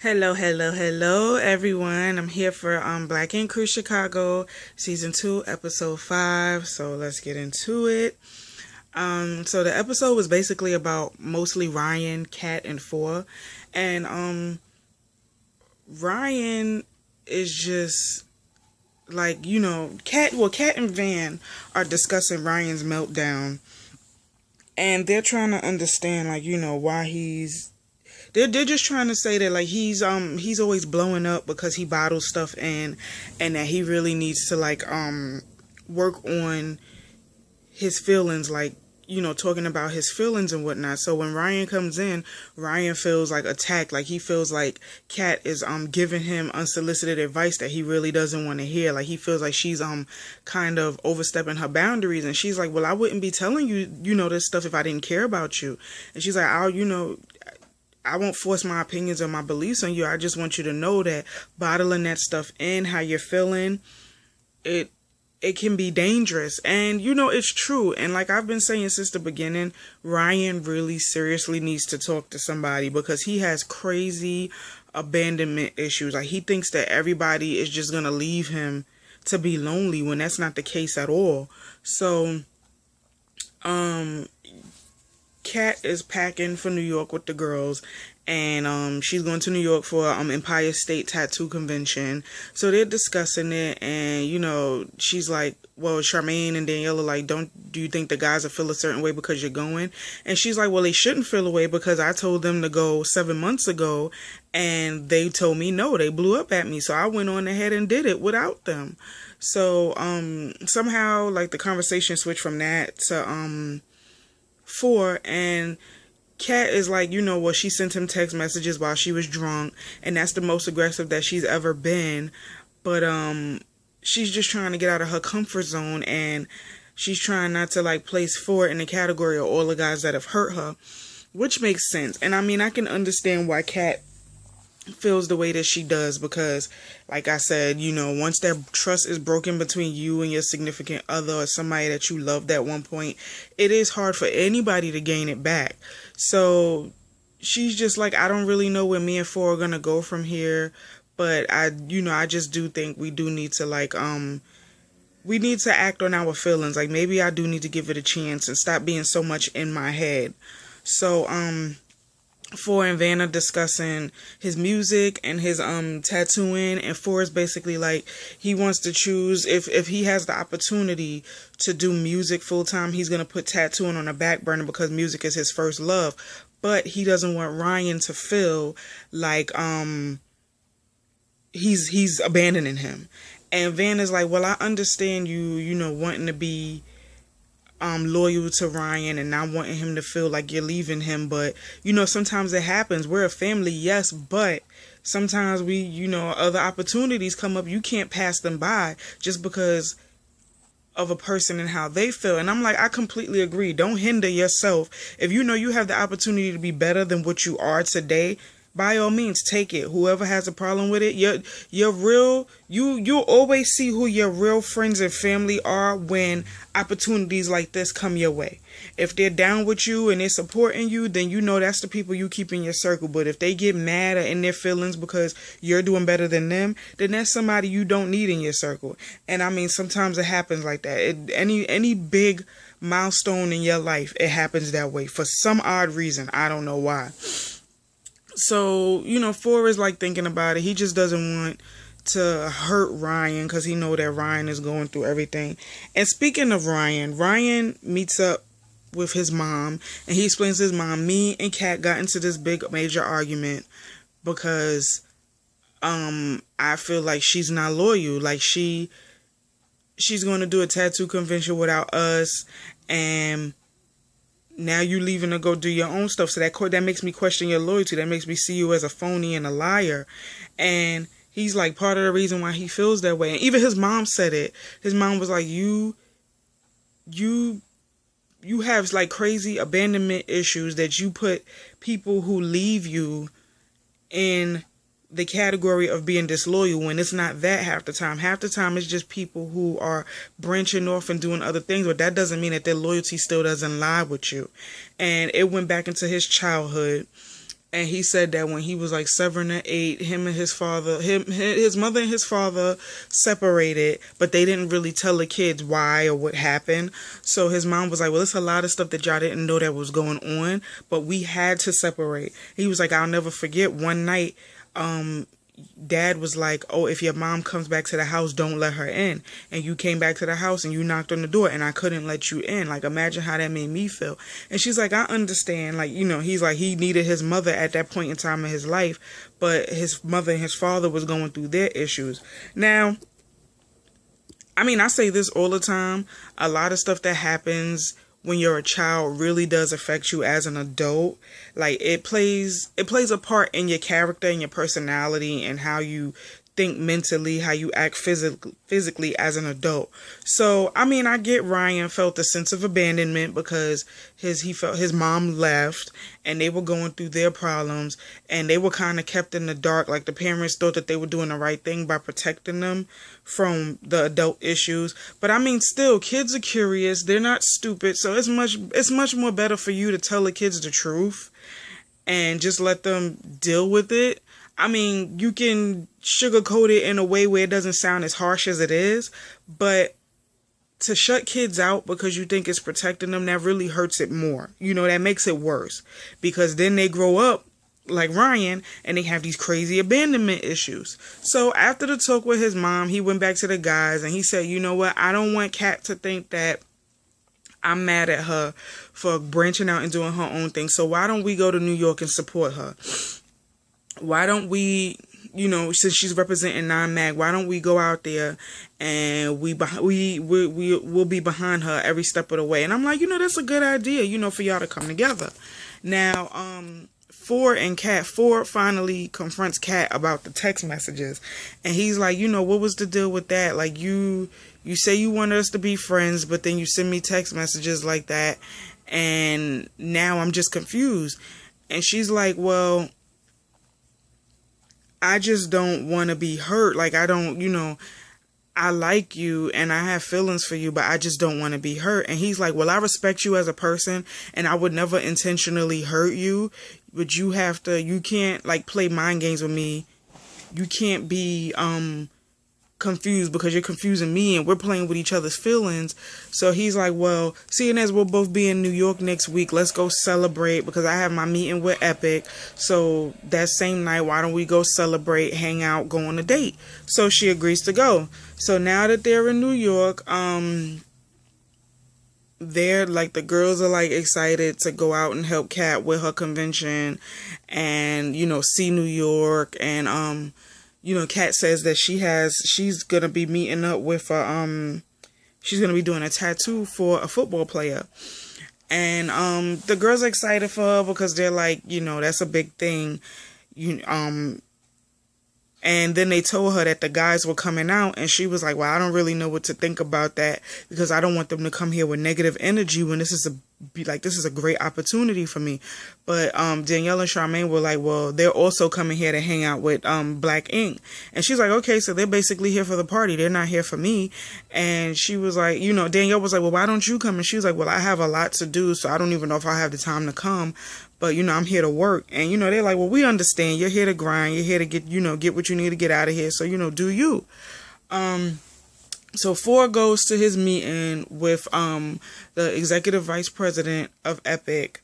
Hello, hello, hello, everyone. I'm here for Black Ink Crew Chicago, season 2, episode 5. So let's get into it. So the episode was basically about mostly Ryan, Kat, and Four, and Ryan is just like Kat and Van are discussing Ryan's meltdown, and they're trying to understand why they're just trying to say that he's always blowing up because he bottles stuff in, and that he really needs to work on his feelings, talking about his feelings and whatnot. So when Ryan comes in, Ryan feels like attacked, like he feels like Kat is giving him unsolicited advice that he really doesn't want to hear. Like he feels like she's kind of overstepping her boundaries, and she's like, well, I wouldn't be telling you this stuff if I didn't care about you. And she's like, I won't force my opinions or my beliefs on you. I just want you to know that bottling that stuff in, how you're feeling, it can be dangerous. And it's true. And like I've been saying since the beginning, Ryan really seriously needs to talk to somebody because he has crazy abandonment issues. Like he thinks that everybody is just gonna leave him to be lonely when that's not the case at all. So Kat is packing for New York with the girls, and she's going to New York for Empire State Tattoo Convention. So they're discussing it, and she's like, well, Charmaine and Danielle are like, do you think the guys will feel a certain way because you're going? And she's like, well, they shouldn't feel a way because I told them to go 7 months ago, and they told me no. They blew up at me, so I went on ahead and did it without them. So somehow the conversation switched from that to Four, and Kat is like, she sent him text messages while she was drunk, and that's the most aggressive that she's ever been. But she's just trying to get out of her comfort zone, and she's trying not to place Four in the category of all the guys that have hurt her, which makes sense. And I mean, I can understand why Kat feels the way that she does because, like I said, once that trust is broken between you and your significant other or somebody that you loved at one point, it is hard for anybody to gain it back. So she's just like, I don't really know where me and Four are gonna go from here, but I just do think we do need to we need to act on our feelings. Like maybe I do need to give it a chance and stop being so much in my head. So Four and Van are discussing his music and his tattooing, and Four is basically like he wants to choose if he has the opportunity to do music full time, he's gonna put tattooing on the back burner because music is his first love. But he doesn't want Ryan to feel like he's abandoning him. And Van is like, well, I understand you wanting to be loyal to Ryan and not wanting him to feel like you're leaving him, but sometimes it happens. We're a family, yes, but sometimes other opportunities come up. You can't pass them by just because of a person and how they feel. And I'm like, I completely agree. Don't hinder yourself. If you have the opportunity to be better than what you are today, by all means, take it. Whoever has a problem with it, you'll always see who your real friends and family are when opportunities like this come your way. If they're down with you and they're supporting you, then that's the people you keep in your circle. But if they get mad or in their feelings because you're doing better than them, then that's somebody you don't need in your circle. And I mean, sometimes it happens like that. Any big milestone in your life, it happens that way for some odd reason. I don't know why. So, Four is thinking about it. He just doesn't want to hurt Ryan because he know that Ryan is going through everything. And speaking of Ryan meets up with his mom, and he explains to his mom, me and Kat got into this big major argument because I feel like she's not loyal. Like she's going to do a tattoo convention without us, and now you leaving to go do your own stuff. So that makes me question your loyalty. That makes me see you as a phony and a liar. And he's like, part of the reason why he feels that way. And even his mom said it. His mom was like, you have crazy abandonment issues that you put people who leave you in the category of being disloyal when it's not that half the time. Half the time it's just people who are branching off and doing other things, but that doesn't mean that their loyalty still doesn't lie with you. And it went back into his childhood. And he said that when he was like 7 or 8, him and his father, his mother and his father separated, but they didn't really tell the kids why or what happened. So his mom was like, well, it's a lot of stuff that y'all didn't know that was going on, but we had to separate. He was like, I'll never forget one night, Dad was like, oh, if your mom comes back to the house, don't let her in. And you came back to the house and you knocked on the door and I couldn't let you in. Like, imagine how that made me feel. And she's like, I understand. Like, you know, he's like, he needed his mother at that point in time in his life, but his mother and his father was going through their issues. Now, I mean, I say this all the time. A lot of stuff that happens when you're a child really does affect you as an adult. Like, it plays a part in your character and your personality and how you think mentally, how you act physically as an adult. So, I mean, I get Ryan felt a sense of abandonment because he felt his mom left and they were going through their problems and they were kind of kept in the dark. Like, the parents thought that they were doing the right thing by protecting them from the adult issues. But I mean, still, kids are curious. They're not stupid. So it's much more better for you to tell the kids the truth and just let them deal with it. I mean, you can sugarcoat it in a way where it doesn't sound as harsh as it is, but to shut kids out because you think it's protecting them, that really hurts it more. You know, that makes it worse because then they grow up like Ryan and they have these crazy abandonment issues. So after the talk with his mom, he went back to the guys and he said, you know what? I don't want Kat to think that I'm mad at her for branching out and doing her own thing. So why don't we go to New York and support her? Why don't we, you know, since she's representing non-mag, why don't we go out there and we'll be behind her every step of the way? And I'm like, you know, that's a good idea, you know, for y'all to come together. Now, Ford finally confronts Kat about the text messages. And he's like, you know, what was the deal with that? Like, you say you want us to be friends, but then you send me text messages like that. And now I'm just confused. And she's like, well, I just don't want to be hurt. Like, I don't, you know, I like you and I have feelings for you, but I just don't want to be hurt. And he's like, well, I respect you as a person and I would never intentionally hurt you, but you can't like play mind games with me. You can't be, confused because you're confusing me and we're playing with each other's feelings. So he's like, well, seeing as we'll both be in New York next week, let's go celebrate because I have my meeting with Epic. So that same night, why don't we go celebrate, hang out, go on a date? So she agrees to go. So now that they're in New York, they're like, the girls are like excited to go out and help Kat with her convention and, you know, see New York. And you know, Kat says that she's gonna be meeting up with she's gonna be doing a tattoo for a football player. And the girls are excited for her because they're like, you know, that's a big thing. And then they told her that the guys were coming out and she was like, well, I don't really know what to think about that because I don't want them to come here with negative energy when this is a great opportunity for me. But Danielle and Charmaine were like, well, they're also coming here to hang out with Black Ink. And she's like, okay, so they're basically here for the party. They're not here for me. And she was like, you know, Danielle was like, well, why don't you come? And she was like, well, I have a lot to do, so I don't even know if I have the time to come. But, you know, I'm here to work. And, you know, they're like, well, we understand. You're here to grind. You're here to get what you need to get out of here. So, you know, do you. So Ford goes to his meeting with the executive vice president of Epic.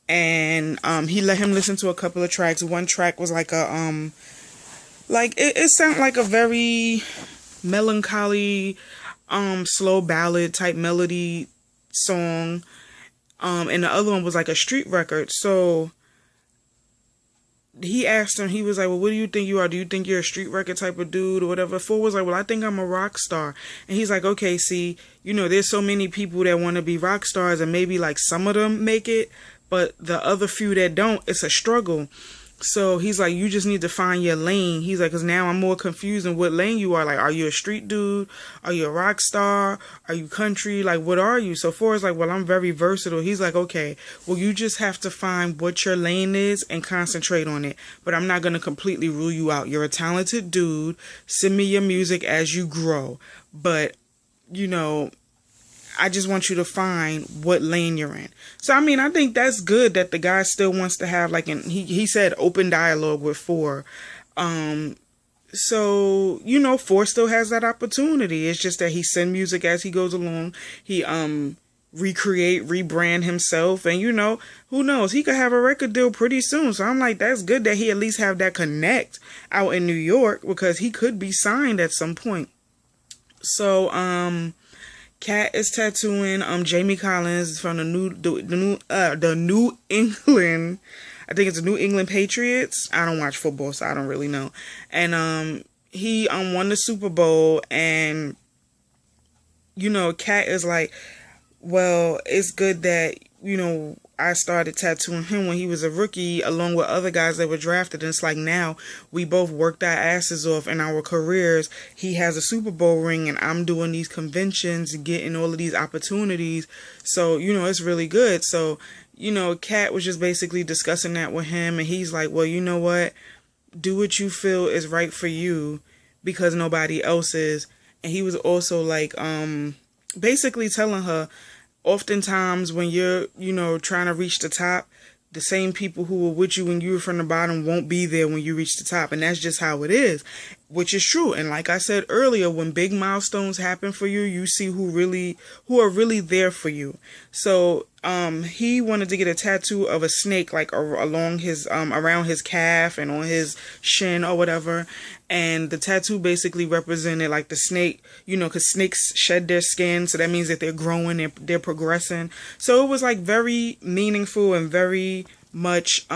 And he let him listen to a couple of tracks. One track was like a, it sounded like a very melancholy, slow ballad type melody song. And the other one was like a street record. So he asked him, he was like, well, what do you think you are? Do you think you're a street record type of dude or whatever? Ford was like, well, I think I'm a rock star. And he's like, okay, see, you know, there's so many people that want to be rock stars and maybe like some of them make it, but the other few that don't, it's a struggle. So he's like, you just need to find your lane. He's like, because now I'm more confused in what lane you are. Like, are you a street dude? Are you a rock star? Are you country? Like, what are you? So Ford's like, well, I'm very versatile. He's like, okay, well, you just have to find what your lane is and concentrate on it. But I'm not going to completely rule you out. You're a talented dude. Send me your music as you grow. But, you know, I just want you to find what lane you're in. So, I mean, I think that's good that the guy still wants to have, like, he said open dialogue with Four. So, you know, Four still has that opportunity. It's just that he send music as he goes along. He, rebrand himself, and, you know, who knows, he could have a record deal pretty soon. So I'm like, that's good that he at least have that connect out in New York, because he could be signed at some point. So, Cat is tattooing Jamie Collins from the New England, I think it's the New England Patriots. I don't watch football, so I don't really know. And he won the Super Bowl, and, you know, Cat is like, well, it's good that, you know, I started tattooing him when he was a rookie along with other guys that were drafted. And it's like, now we both worked our asses off in our careers. He has a Super Bowl ring, and I'm doing these conventions and getting all of these opportunities. So, you know, it's really good. So, you know, Cat was just basically discussing that with him, and he's like, well, you know what? Do what you feel is right for you, because nobody else is. And he was also like, basically telling her, oftentimes when you're, you know, trying to reach the top, the same people who were with you when you were from the bottom won't be there when you reach the top. And that's just how it is, which is true. And like I said earlier, when big milestones happen for you, you see who are really there for you. So, he wanted to get a tattoo of a snake, like along his, around his calf and on his shin or whatever. And the tattoo basically represented like the snake, you know, because snakes shed their skin. So that means that they're growing, they're progressing. So it was like very meaningful and very much,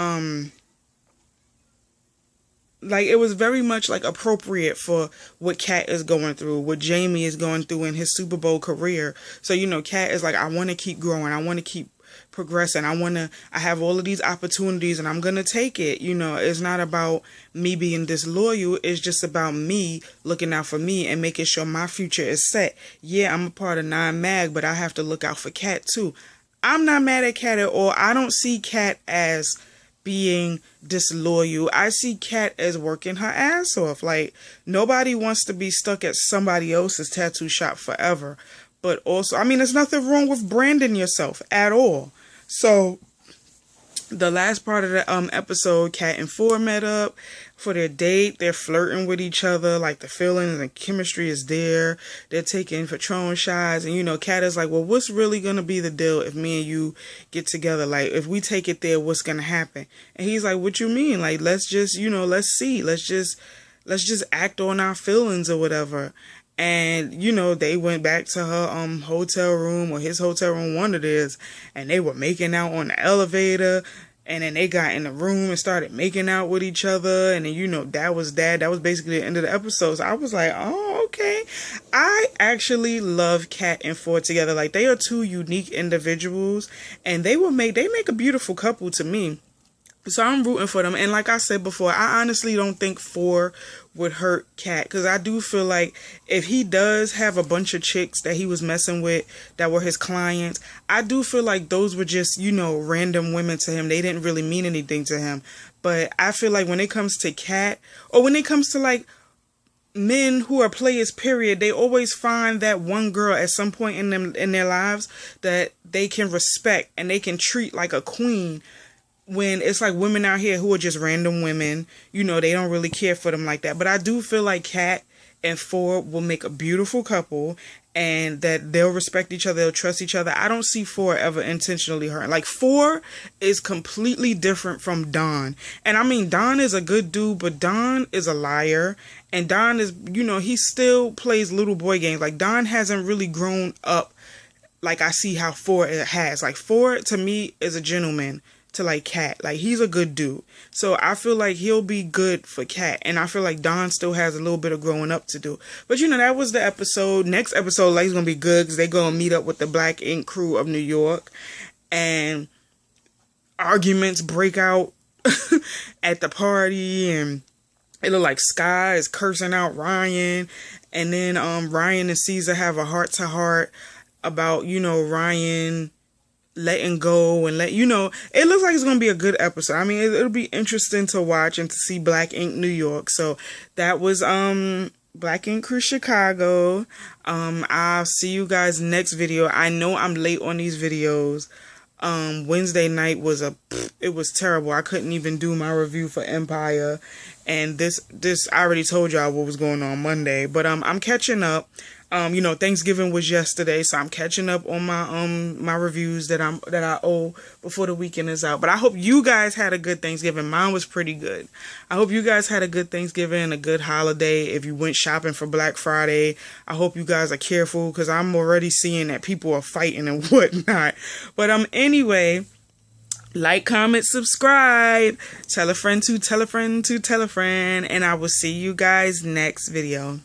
like, it was very much like appropriate for what Cat is going through, what Jamie is going through in his Super Bowl career. So, you know, Cat is like, I want to keep growing. I want to keep progressing. I have all of these opportunities, and I'm going to take it. You know, it's not about me being disloyal. It's just about me looking out for me and making sure my future is set. Yeah, I'm a part of Nine Mag, but I have to look out for Cat too. I'm not mad at Cat at all. I don't see Cat as being disloyal. I see Cat as working her ass off. Like, nobody wants to be stuck at somebody else's tattoo shop forever. But also, I mean, there's nothing wrong with branding yourself at all. So, the last part of the episode, Cat and Four met up for their date. They're flirting with each other, like the feelings and chemistry is there. They're taking Patron shots, and, you know, Cat is like, well, what's really gonna be the deal if me and you get together? Like, if we take it there, what's gonna happen? And he's like, what you mean? Like, let's just, you know, let's see, let's just act on our feelings or whatever. And, you know, they went back to her hotel room, or his hotel room, one of theirs, and they were making out on the elevator. And then they got in the room and started making out with each other. And then, you know, that was basically the end of the episode. So I was like, oh, okay. I actually love Cat and Four together. Like, they are two unique individuals, and they make a beautiful couple to me. So I'm rooting for them. And like I said before, I honestly don't think Four would hurt Cat, because I do feel like if he does have a bunch of chicks that he was messing with that were his clients, I do feel like those were just, you know, random women to him. They didn't really mean anything to him. But I feel like when it comes to Cat, or when it comes to like men who are players, period, they always find that one girl at some point in their lives that they can respect and they can treat like a queen. When it's like women out here who are just random women, you know, they don't really care for them like that. But I do feel like Cat and Four will make a beautiful couple, and that they'll respect each other, they'll trust each other. I don't see Four ever intentionally hurting. Like, Four is completely different from Don. And I mean, Don is a good dude, but Don is a liar. And Don is, you know, he still plays little boy games. Like, Don hasn't really grown up like I see how Four has. Like, Four, to me, is a gentleman to like Cat. Like, he's a good dude. So I feel like he'll be good for Cat. And I feel like Don still has a little bit of growing up to do. But, you know, that was the episode. Next episode, like, is going to be good, because they're going to meet up with the Black Ink crew of New York. And arguments break out at the party. And it look like Sky is cursing out Ryan. And then Ryan and Caesar have a heart-to-heart about, you know, Ryan letting go and it looks like it's gonna be a good episode. I mean, it'll be interesting to watch and to see Black Ink New York. So that was Black Ink Crew Chicago. I'll see you guys next video. I know I'm late on these videos. Wednesday night was it was terrible. I couldn't even do my review for Empire, and this I already told y'all what was going on Monday, but I'm catching up. You know, Thanksgiving was yesterday, so I'm catching up on my reviews that I owe before the weekend is out. But I hope you guys had a good Thanksgiving. Mine was pretty good. I hope you guys had a good Thanksgiving, a good holiday. If you went shopping for Black Friday, I hope you guys are careful, because I'm already seeing that people are fighting and whatnot. But anyway, like, comment, subscribe, tell a friend to tell a friend to tell a friend, and I will see you guys next video.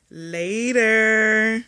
Later.